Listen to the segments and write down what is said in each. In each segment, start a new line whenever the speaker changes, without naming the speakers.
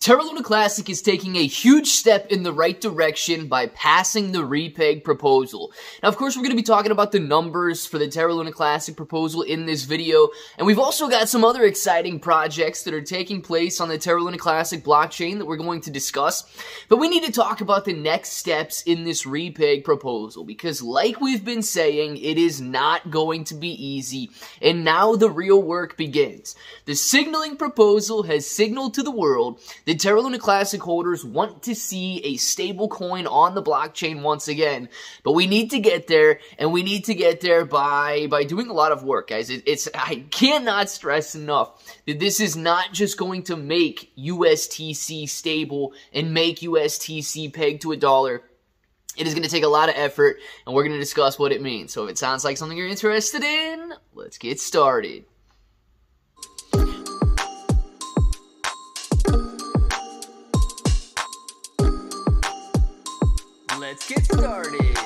Terra Luna Classic is taking a huge step in the right direction by passing the Repeg proposal. Now, of course, we're going to be talking about the numbers for the Terra Luna Classic proposal in this video, and we've also got some other exciting projects that are taking place on the Terra Luna Classic blockchain that we're going to discuss. But we need to talk about the next steps in this Repeg proposal, because like we've been saying, it is not going to be easy, and now the real work begins. The signaling proposal has signaled to the world that Terra Luna Classic holders want to see a stable coin on the blockchain once again, but we need to get there, and we need to get there by doing a lot of work, guys. I cannot stress enough that this is not just going to make USTC stable and make USTC pegged to $1. It is going to take a lot of effort, and we're going to discuss what it means. So if it sounds like something you're interested in, let's get started. Let's get started.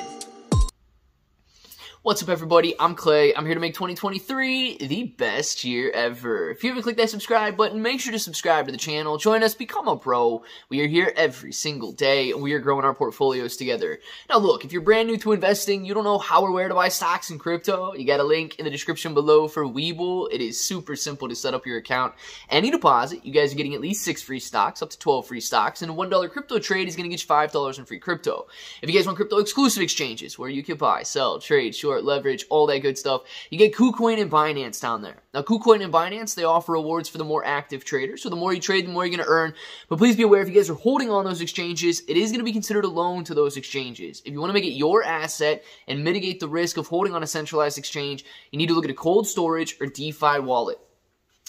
What's up, everybody? I'm Clay. I'm here to make 2023 the best year ever. If you haven't clicked that subscribe button, make sure to subscribe to the channel. Join us, become a pro. We are here every single day, and we are growing our portfolios together. Now, look, if you're brand new to investing, you don't know how or where to buy stocks in crypto, you got a link in the description below for Webull. It is super simple to set up your account. Any deposit, you guys are getting at least 6 free stocks, up to 12 free stocks, and a $1 crypto trade is going to get you $5 in free crypto. If you guys want crypto exclusive exchanges where you can buy, sell, trade, short, leverage, all that good stuff, you get KuCoin and Binance down there. Now, KuCoin and Binance, they offer rewards for the more active traders, so the more you trade, the more you're going to earn. But please be aware, if you guys are holding on those exchanges, it is going to be considered a loan to those exchanges. If you want to make it your asset and mitigate the risk of holding on a centralized exchange, you need to look at a cold storage or DeFi wallet.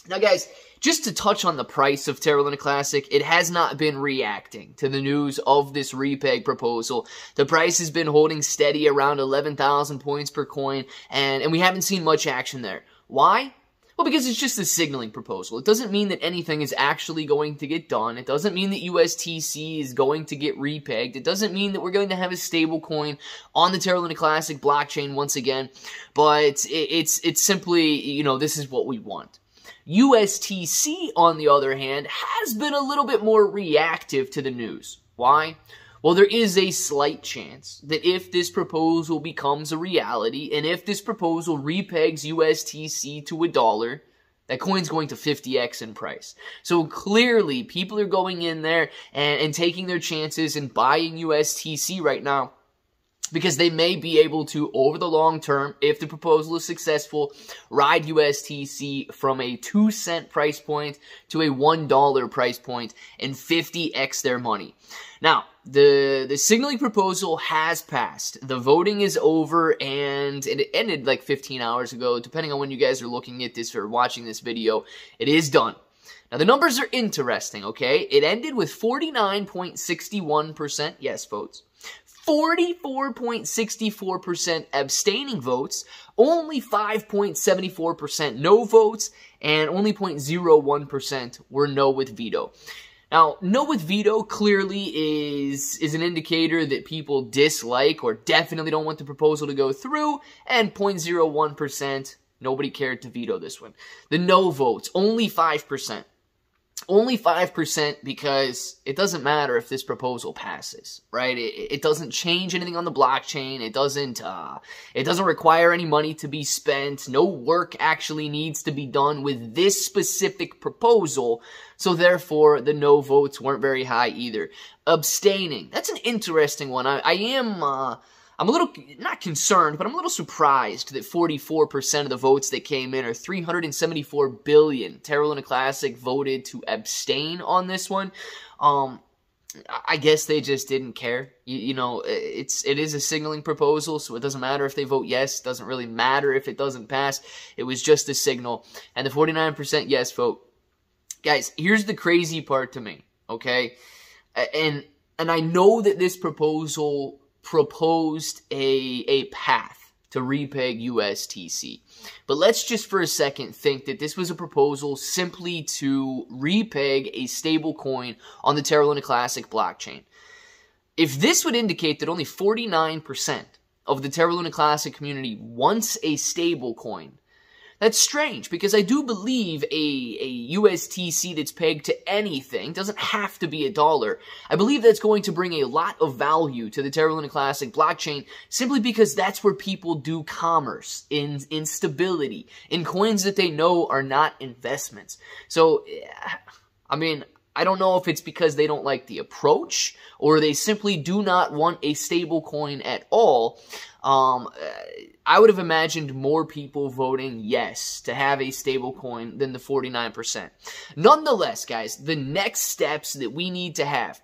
Now, guys, just to touch on the price of Terra Luna Classic, it has not been reacting to the news of this Repeg proposal. The price has been holding steady around 11,000 points per coin, and we haven't seen much action there. Why? Well, because it's just a signaling proposal. It doesn't mean that anything is actually going to get done. It doesn't mean that USTC is going to get repegged. It doesn't mean that we're going to have a stable coin on the Terra Luna Classic blockchain once again. But it's simply, you know, this is what we want. USTC, on the other hand, has been a little bit more reactive to the news. Why? Well, there is a slight chance that if this proposal becomes a reality, and if this proposal repegs USTC to $1, that coin's going to 50x in price. So clearly, people are going in there and taking their chances and buying USTC right now, because they may be able to, over the long term, if the proposal is successful, ride USTC from a 2-cent price point to a $1 price point and 50x their money. Now, the signaling proposal has passed. The voting is over, and it ended like 15 hours ago, depending on when you guys are looking at this or watching this video. It is done. Now, the numbers are interesting, okay? It ended with 49.61% yes votes, 44.64% abstaining votes, only 5.74% no votes, and only 0.01% were no with veto. Now, no with veto clearly is an indicator that people dislike or definitely don't want the proposal to go through, and 0.01%, nobody cared to veto this one. The no votes, only 5%. Only 5% because it doesn't matter if this proposal passes, right? It doesn't change anything on the blockchain. It doesn't require any money to be spent. No work actually needs to be done with this specific proposal. So therefore, the no votes weren't very high either. Abstaining, that's an interesting one. I'm a little, not concerned, but I'm a little surprised that 44% of the votes that came in, or 374 billion, Terra Luna Classic voted to abstain on this one. I guess they just didn't care. You know, it is a signaling proposal, so it doesn't matter if they vote yes. It doesn't really matter if it doesn't pass. It was just a signal. And the 49% yes vote. Guys, here's the crazy part to me, okay? And I know that this proposal proposed a path to repeg USTC. But let's just for a second think that this was a proposal simply to repeg a stable coin on the Terra Luna Classic blockchain. If this would indicate that only 49% of the Terra Luna Classic community wants a stable coin, That's strange, because I do believe a USTC that's pegged to anything, doesn't have to be a dollar. I believe that's going to bring a lot of value to the Terra Luna Classic blockchain, simply because that's where people do commerce, in stability, in coins that they know are not investments. So, I mean, I don't know if it's because they don't like the approach, or they simply do not want a stable coin at all. I would have imagined more people voting yes to have a stable coin than the 49%. Nonetheless, guys, the next steps that we need to have,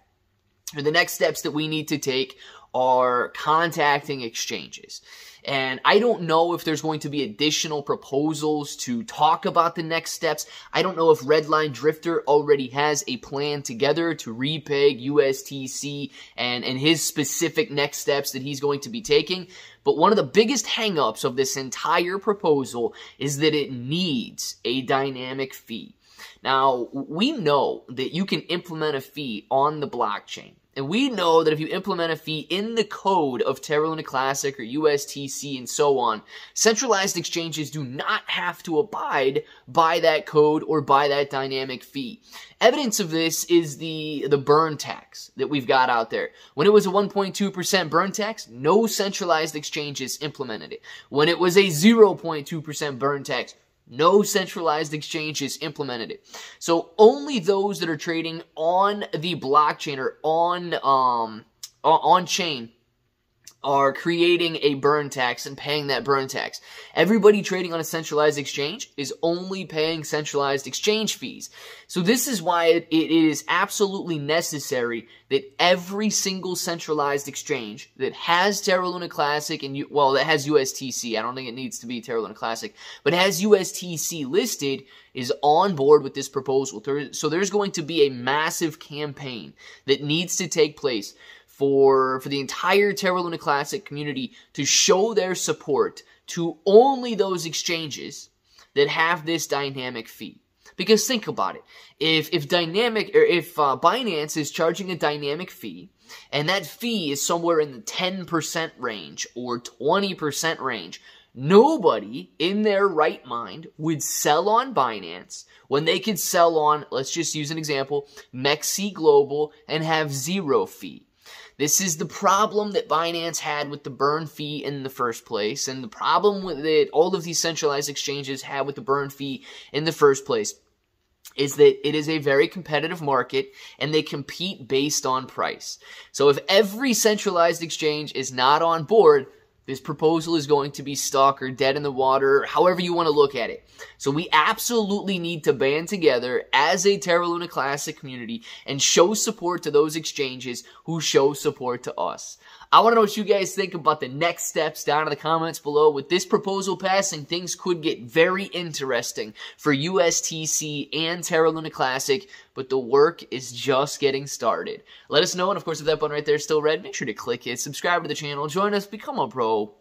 or the next steps that we need to take, are contacting exchanges. And I don't know if there's going to be additional proposals to talk about the next steps. I don't know if Redline Drifter already has a plan together to repeg USTC and his specific next steps that he's going to be taking. But one of the biggest hangups of this entire proposal is that it needs a dynamic fee. Now, we know that you can implement a fee on the blockchain. And we know that if you implement a fee in the code of Terra Luna Classic or USTC and so on, centralized exchanges do not have to abide by that code or by that dynamic fee. Evidence of this is the burn tax that we've got out there. When it was a 1.2% burn tax, no centralized exchanges implemented it. When it was a 0.2% burn tax, no centralized exchanges implemented it. So only those that are trading on the blockchain or on chain are creating a burn tax and paying that burn tax. Everybody trading on a centralized exchange is only paying centralized exchange fees. So this is why it is absolutely necessary that every single centralized exchange that has Terra Luna Classic and, that has USTC, I don't think it needs to be Terra Luna Classic, but has USTC listed, is on board with this proposal. So there's going to be a massive campaign that needs to take place for the entire Terra Luna Classic community to show their support to only those exchanges that have this dynamic fee. Because think about it, if Binance is charging a dynamic fee, and that fee is somewhere in the 10% range or 20% range, nobody in their right mind would sell on Binance when they could sell on, let's just use an example, Mexi Global and have zero fee. This is the problem that Binance had with the burn fee in the first place, and the problem that all of these centralized exchanges had with the burn fee in the first place is that it is a very competitive market, and they compete based on price. So if every centralized exchange is not on board, this proposal is going to be stuck or dead in the water, however you want to look at it. So we absolutely need to band together as a Terra Luna Classic community and show support to those exchanges who show support to us. I want to know what you guys think about the next steps down in the comments below. With this proposal passing, things could get very interesting for USTC and Terra Luna Classic, but the work is just getting started. Let us know, and of course, if that button right there is still red, make sure to click it, subscribe to the channel, join us, become a pro.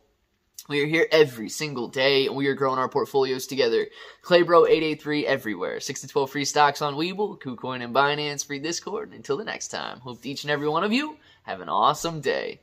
We are here every single day, and we are growing our portfolios together. ClayBro 883 everywhere. 6 to 12 free stocks on Webull, KuCoin, and Binance, free Discord. Until the next time, hope each and every one of you have an awesome day.